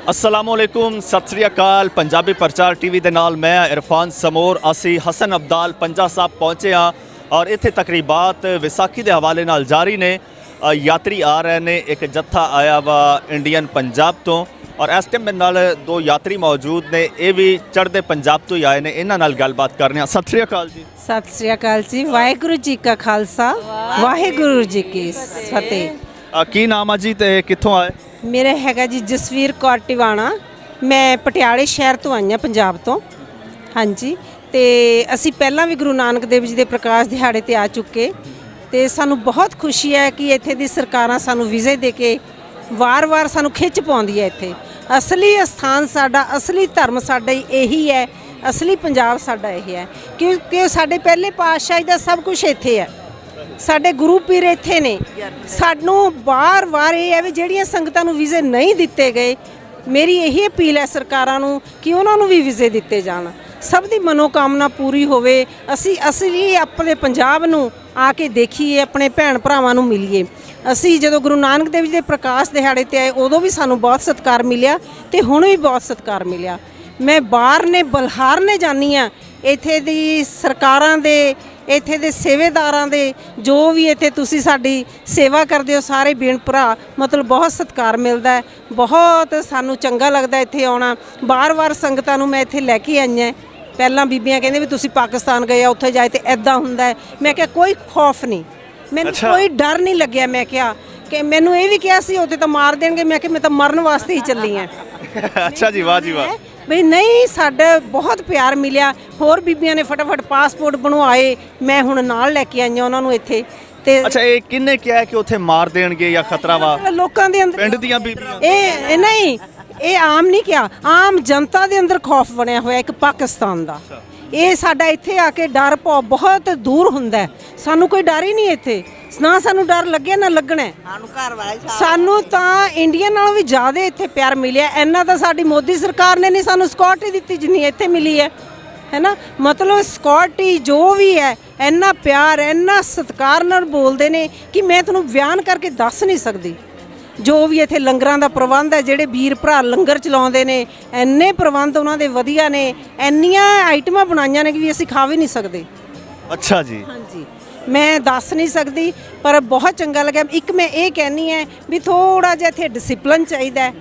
अस्सलामुअलैकुम सत श्री अकाल। पंजाबी प्रचार टीवी के नाल मैं इरफान समोर असी हसन अब्दाल पंजा साहब पहुँचे हाँ और इत्थे तकरीबात विसाखी के हवाले नाल जारी ने। यात्री आ रहे ने, एक जत्था आया वा इंडियन पंजाब तो और इस टाइम मेरे नाल दो यात्री मौजूद ने, ये भी चढ़ते पंजाब तो ही आए ने। इन्हां नाल गलबात करने। सत श्री अकाल जी। सत श्री अकाल जी। वाहिगुरू जी का खालसा वाहिगुरू जी की फतेह। की नाम है जी ते कित्थों आए? मेरा हैगा जी जसवीर कौर टिवाणा। मैं पटियाले शहर तो आई हाँ, पंजाब तो। हाँ जी, तो असी पहला भी गुरु नानक देव जी के प्रकाश दिहाड़े ते आ चुके, तो सानू बहुत खुशी है कि इत्थे दी सरकारां सानू वीज़े दे के वार वार सानू खिच पाउंदी है। इत्थे असली स्थान साडा, असली धर्म साडा यही है, असली पंजाब साडा यही है, क्योंकि साडे पहले पातशाही दा सब कुछ इत्थे है, साडे गुरु पीर इत्थे ने। सानू बार बार ये है भी जिहड़ियां संगतां नूं वीज़े नहीं दिते गए, मेरी यही अपील है सरकारां नूं कि उन्हां नूं भी वीज़े दिते जाण, सब दी मनोकामना पूरी होवे। असी असली अपने पंजाब नूं आके देखीए, अपने भैन भरावां नूं मिलीए। असी जदों गुरु नानक देव जी दे प्रकाश दिहाड़े ते आए उदों भी सानू बहुत सत्कार मिलिया ते हुण भी बहुत सत्कार मिलिया। मैं बाहर ने बलहार ने जानी हाँ, इत्थे दी सरकारां दे, इत्थे दे सेवेदारां दे, जो भी इत्थे तुसी साडी सेवा करदे हो सारे भैन भरा, मतलब बहुत सत्कार मिलदा है, बहुत सानू चंगा लगदा इत्थे आउणा। बार बार संगतां नूं मैं इत्थे लैके आई हां। पहलां बीबियां कहंदे भी तुसी पाकिस्तान गए आ, उत्थे जाए ते ऐदां हुंदा है। मैं कहा कोई खौफ नहीं, मैनूं कोई डर नहीं लग्या। मैं कहा कि मैनूं ये भी कहा सी उत्थे तो मार देणगे, मैं कहा मैं तो मरन वास्ते ही चली हां। अच्छा जी, वाह जी वाह। बई नहीं, साडा बहुत प्यार मिलिया। होर बीबियां ने फटाफट पासपोर्ट बनवाए, मैं हुण नाल लैके आई उन्हां नूं इत्थे। ते अच्छा, ये किन्ने क्या है कि उत्थे मार देणगे या खतरा वा? लोकां दे अंदर, पिंड दियां बीबियां ये नहीं, ये आम नहीं क्या, आम जनता दे अंदर खौफ बनया होया एक पाकिस्तान दा। ये साडा इत्थे आके डर भौ बहुत दूर हुंदा है, सानू कोई डर ही नहीं इत्थे, ना सानू डर लगे ना लगना है। सानू तां इंडिया नालों भी ज़्यादा इत्थे प्यार मिलिया। इन्ना तां साडी मोदी सरकार ने नहीं सानू सिक्योरिटी दित्ती जिन्नी इत्थे मिली है ना। मतलब सिक्योरिटी जो भी है, इन्ना प्यार इन्ना सत्कार नाल बोलदे ने कि मैं तुहानूं बयान करके दस नहीं सकदी। जो भी इत्थे लंगरां दा प्रबंध है, जिहड़े वीर भरा लंगर चलाउंदे ने, इन्ने प्रबंध उन्हां दे वधिया ने, इन्नियां आइटमां बनाईयां ने कि असीं खा भी नहीं सकदे। अच्छा जी। हाँ जी, मैं दस नहीं सकती, पर बहुत चंगा लगा। एक मैं ये कहनी है भी थोड़ा जिहा इत्थे डिसिपलिन चाहिदा है,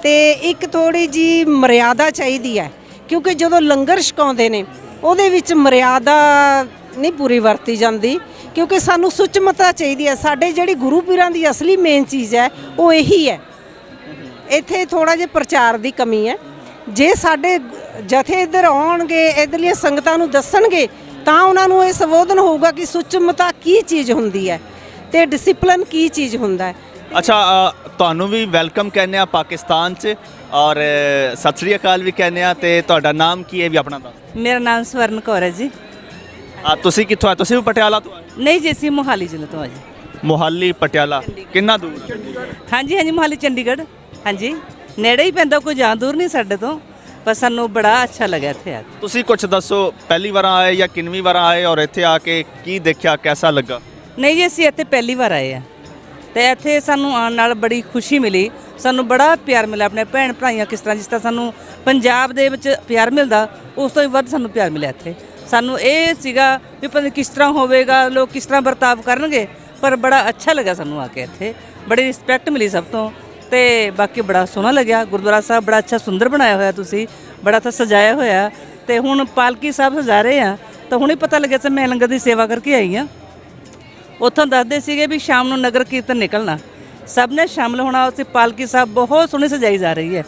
ते एक थोड़ी जी मर्यादा चाहिदी है, क्योंकि जदों लंगर छकाउंदे ने उहदे विच मर्यादा नहीं पूरी वरती जाती, क्योंकि सानू सुचमता चाहिए है। साडे जिहड़ी गुरु पीरां दी असली मेन चीज़ है वो यही है। इत्थे थोड़ा जिहा प्रचार की कमी है। जे साडे जथे इधर आउणगे, इधरलियां संगतां नूं दस्सणगे, तां उन्हां नूं इह संबोधन होऊगा कि सुचमता की चीज़ हुंदी है ते डिसिपलिन की चीज़ हुंदा है। अच्छा, तुहानूं भी वैलकम कहने आ पाकिस्तान च और सत श्री अकाल भी कहने आ। ते तुहाडा नाम की है भी अपना दस? मेरा नाम स्वर्ण कौर है जी। तुसी कित्थों आए? तुसी भी पटियाला तो आए? नहीं जी, ਅਸੀਂ ਮੋਹਾਲੀ ਜ਼ਿਲ੍ਹੇ ਤੋਂ ਆ ਜੀ। मोहाली पटियाला किन्ना दूर? ਹਾਂਜੀ ਹਾਂਜੀ, ਮੋਹਾਲੀ ਚੰਡੀਗੜ੍ਹ। ਹਾਂਜੀ, ਨੇੜੇ ਹੀ ਪੈਂਦਾ, ਕੋਈ ਜ਼ਿਆਦਾ ਦੂਰ ਨਹੀਂ ਸਾਡੇ ਤੋਂ, ਪਰ ਸਾਨੂੰ ਬੜਾ ਅੱਛਾ ਲੱਗਿਆ ਇੱਥੇ ਆ ਕੇ। ਤੁਸੀਂ ਕੁਝ ਦੱਸੋ, ਪਹਿਲੀ ਵਾਰ ਆਏ ਜਾਂ ਕਿੰਨਵੀਂ ਵਾਰ ਆਏ ਔਰ ਇੱਥੇ ਆ ਕੇ ਕੀ ਦੇਖਿਆ, ਕੈਸਾ ਲੱਗਾ? ਨਹੀਂ ਜੀ, ਅਸੀਂ ਇੱਥੇ ਪਹਿਲੀ ਵਾਰ ਆਏ ਆ ਤੇ ਇੱਥੇ ਸਾਨੂੰ ਆਉਣ ਨਾਲ ਬੜੀ ਖੁਸ਼ੀ ਮਿਲੀ, ਸਾਨੂੰ ਬੜਾ ਪਿਆਰ ਮਿਲਿਆ ਆਪਣੇ ਭੈਣ ਭਰਾਈਆਂ। ਕਿਸ ਤਰ੍ਹਾਂ ਜਿਸ ਤਰ੍ਹਾਂ ਸਾਨੂੰ ਪੰਜਾਬ ਦੇ ਵਿੱਚ ਪਿਆਰ ਮਿਲਦਾ, ਉਸ ਤੋਂ ਵੀ ਵੱਧ ਸਾਨੂੰ ਪਿਆਰ ਮਿਲਿਆ ਇੱਥੇ। ਸਾਨੂੰ ਇਹ ਸੀਗਾ ਵੀ ਪਤਾ ਨਹੀਂ ਕਿਸ ਤਰ੍ਹਾਂ ਹੋਵੇਗਾ, ਲੋਕ ਕਿਸ ਤਰ੍ਹਾਂ ਵਰਤਾਵ ਕਰਨਗੇ, ਪਰ ਬੜਾ ਅੱਛਾ ਲੱਗਾ ਸਾਨੂੰ ਆ ਕੇ ਇੱਥੇ। ਬੜੀ ਰਿਸਪੈਕਟ ਮਿਲੀ ਸਭ ਤੋਂ, ਤੇ ਬਾਕੀ ਬੜਾ ਸੋਹਣਾ ਲੱਗਿਆ। ਗੁਰਦੁਆਰਾ ਸਾਹਿਬ ਬੜਾ ਅੱਛਾ ਸੁੰਦਰ ਬਣਾਇਆ ਹੋਇਆ, ਤੁਸੀਂ ਬੜਾ ਤਾਂ ਸਜਾਇਆ ਹੋਇਆ। ਤੇ ਹੁਣ ਪਾਲਕੀ ਸਾਹਿਬ ਸਜਾ ਰਹੇ ਆ, ਤਾਂ ਹੁਣੇ ਪਤਾ ਲੱਗਿਆ ਸੀ, ਮੈਂ ਲੰਗਰ ਦੀ ਸੇਵਾ ਕਰਕੇ ਆਈ ਹਾਂ। ਉੱਥੋਂ ਦੱਸਦੇ ਸੀਗੇ ਵੀ ਸ਼ਾਮ ਨੂੰ ਨਗਰ ਕੀਰਤਨ ਨਿਕਲਣਾ, ਸਭ ਨੇ ਸ਼ਾਮਲ ਹੋਣਾ। ਉੱਥੇ ਪਾਲਕੀ ਸਾਹਿਬ ਬਹੁਤ ਸੋਹਣੀ ਸਜਾਈ ਜਾ ਰਹੀ ਹੈ।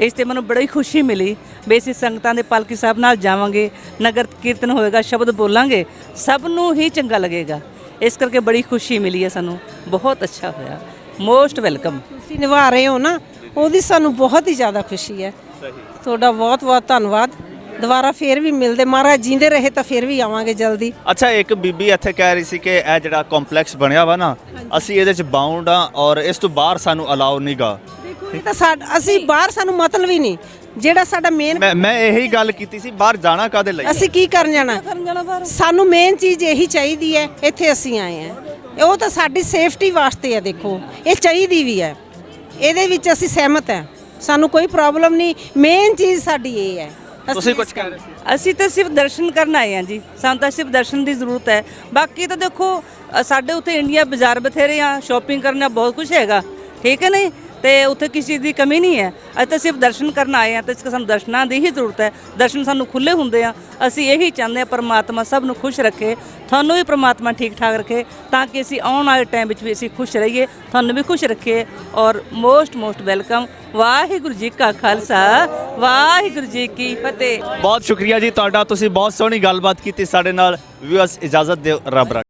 ਇਸ 'ਤੇ ਮੈਨੂੰ ਬੜੀ ਖੁਸ਼ੀ ਮਿਲੀ ਵੀ ਅਸੀਂ ਸੰਗਤਾਂ ਦੇ ਪਾਲਕੀ ਸਾਹਿਬ ਨਾਲ ਜਾਵਾਂਗੇ, ਨਗਰ ਕੀਰਤਨ ਹੋਏਗਾ, ਸ਼ਬਦ ਬੋਲਾਂਗੇ, ਸਭ ਨੂੰ ਹੀ ਚੰਗਾ ਲੱਗੇਗਾ। ਇਸ ਕਰਕੇ ਬੜੀ ਖੁਸ਼ੀ ਮਿਲੀ ਹੈ ਸਾਨੂੰ, ਬਹੁਤ ਅੱਛਾ ਹੋਇਆ। Most welcome. ਤੁਸੀਂ ਨਿਭਾ ਰਹੇ ਹੋ ਨਾ, ਉਹਦੀ ਸਾਨੂੰ ਬਹੁਤ ਹੀ ਜ਼ਿਆਦਾ ਖੁਸ਼ੀ ਹੈ। ਤੁਹਾਡਾ ਬਹੁਤ ਬਹੁਤ ਧੰਨਵਾਦ। ਦੁਬਾਰਾ ਫੇਰ ਵੀ ਮਿਲਦੇ, ਮਹਾਰਾਜ ਜੀਂਦੇ ਰਹੇ ਤਾਂ ਫੇਰ ਵੀ ਆਵਾਂਗੇ ਜਲਦੀ। ਅੱਛਾ, ਇੱਕ ਬੀਬੀ ਇੱਥੇ ਕਹਿ ਰਹੀ ਸੀ ਕਿ ਇਹ ਜਿਹੜਾ ਕੰਪਲੈਕਸ ਬਣਿਆ ਵਾ ਨਾ, ਅਸੀਂ ਇਹਦੇ 'ਚ ਬਾਉਂਡ ਆ ਔਰ ਇਸ ਤੋਂ ਬਾਹਰ ਸਾਨੂੰ ਅਲਾਉ ਨਹੀਂਗਾ। ਦੇਖੋ, ਇਹ ਤਾਂ ਅਸੀਂ ਬਾਹਰ, ਸਾਨੂੰ ਮਤਲਬ ਹੀ ਨਹੀਂ, ਜਿਹੜਾ ਸਾਡਾ ਮੇਨ। ਮੈਂ ਇਹੀ ਗੱਲ ਕੀਤੀ ਸੀ, ਬਾਹਰ ਜਾਣਾ ਕਾਹਦੇ ਲਈ? ਅਸੀਂ ਕੀ ਕਰਨ ਜਾਣਾ? ਸਾਨੂੰ ਮੇਨ ਚੀਜ਼ ਇਹੀ ਚਾਹੀਦੀ ਹੈ, ਇੱਥੇ ਅਸੀਂ ਆਏ ਹਾਂ। ਉਹ ਤਾਂ ਸਾਡੀ ਸੇਫਟੀ ਵਾਸਤੇ ਹੈ। ਦੇਖੋ, ਇਹ ਚਾਹੀਦੀ ਵੀ ਹੈ, ਇਹਦੇ ਵਿੱਚ ਅਸੀਂ ਸਹਿਮਤ ਹਾਂ। ਸਾਨੂੰ ਕੋਈ ਪ੍ਰੋਬਲਮ ਨਹੀਂ। ਮੇਨ ਚੀਜ਼ ਸਾਡੀ ਇਹ ਹੈ। ਤੁਸੀਂ ਕੁਝ ਕਹਿ ਰਹੇ ਸੀ? ਅਸੀਂ ਤਾਂ ਸਿਰਫ ਦਰਸ਼ਨ ਕਰਨ ਆਏ ਹਾਂ ਜੀ, ਸਾਨੂੰ ਤਾਂ ਸਿਰਫ ਦਰਸ਼ਨ ਦੀ ਜ਼ਰੂਰਤ ਹੈ। ਬਾਕੀ ਤਾਂ ਦੇਖੋ ਸਾਡੇ ਉੱਥੇ ਇੰਡੀਆ ਬਾਜ਼ਾਰ ਬਥੇਰੇ ਆ, ਸ਼ਾਪਿੰਗ ਕਰਨਾ ਬਹੁਤ ਕੁਝ ਹੈਗਾ, ਠੀਕ ਹੈ ਨਹੀਂ, ਤੇ ਉੱਥੇ ਕਿਸੇ ਚੀਜ਼ ਦੀ ਕਮੀ ਨਹੀਂ ਹੈ। ਅਸੀਂ ਤਾਂ ਸਿਰਫ ਦਰਸ਼ਨ ਕਰਨ ਆਏ ਹਾਂ ਤੇ ਸਾਨੂੰ ਦਰਸ਼ਨਾਂ ਦੀ ਹੀ ਜ਼ਰੂਰਤ ਹੈ। ਦਰਸ਼ਨ ਸਾਨੂੰ ਖੁੱਲੇ ਹੁੰਦੇ ਆ। ਅਸੀਂ ਇਹੀ ਚਾਹੁੰਦੇ ਹਾਂ ਪਰਮਾਤਮਾ ਸਭ ਨੂੰ ਖੁਸ਼ ਰੱਖੇ, ਤੁਹਾਨੂੰ ਵੀ ਪਰਮਾਤਮਾ ਠੀਕ ਠਾਕ ਰੱਖੇ, ਤਾਂ ਕਿ ਅਸੀਂ ਆਉਣ ਵਾਲੇ ਟਾਈਮ ਵਿੱਚ ਵੀ ਅਸੀਂ ਖੁਸ਼ ਰਹੀਏ, ਤੁਹਾਨੂੰ ਵੀ ਖੁਸ਼ ਰੱਖੇ। ਔਰ ਮੋਸਟ ਵੈਲਕਮ। ਵਾਹਿਗੁਰੂ ਜੀ ਕਾ ਖਾਲਸਾ, ਵਾਹਿਗੁਰੂ ਜੀ ਕੀ ਫਤਿਹ। ਬਹੁਤ ਸ਼ੁਕਰੀਆ ਜੀ ਤੁਹਾਡਾ, ਤੁਸੀਂ ਬਹੁਤ ਸੋਹਣੀ ਗੱਲਬਾਤ ਕੀਤੀ ਸਾਡੇ ਨਾਲ। ਵਿਊਅਰਸ ਇਜਾਜ਼ਤ ਦਿਓ, ਰੱਬ ਰੱਖੇ।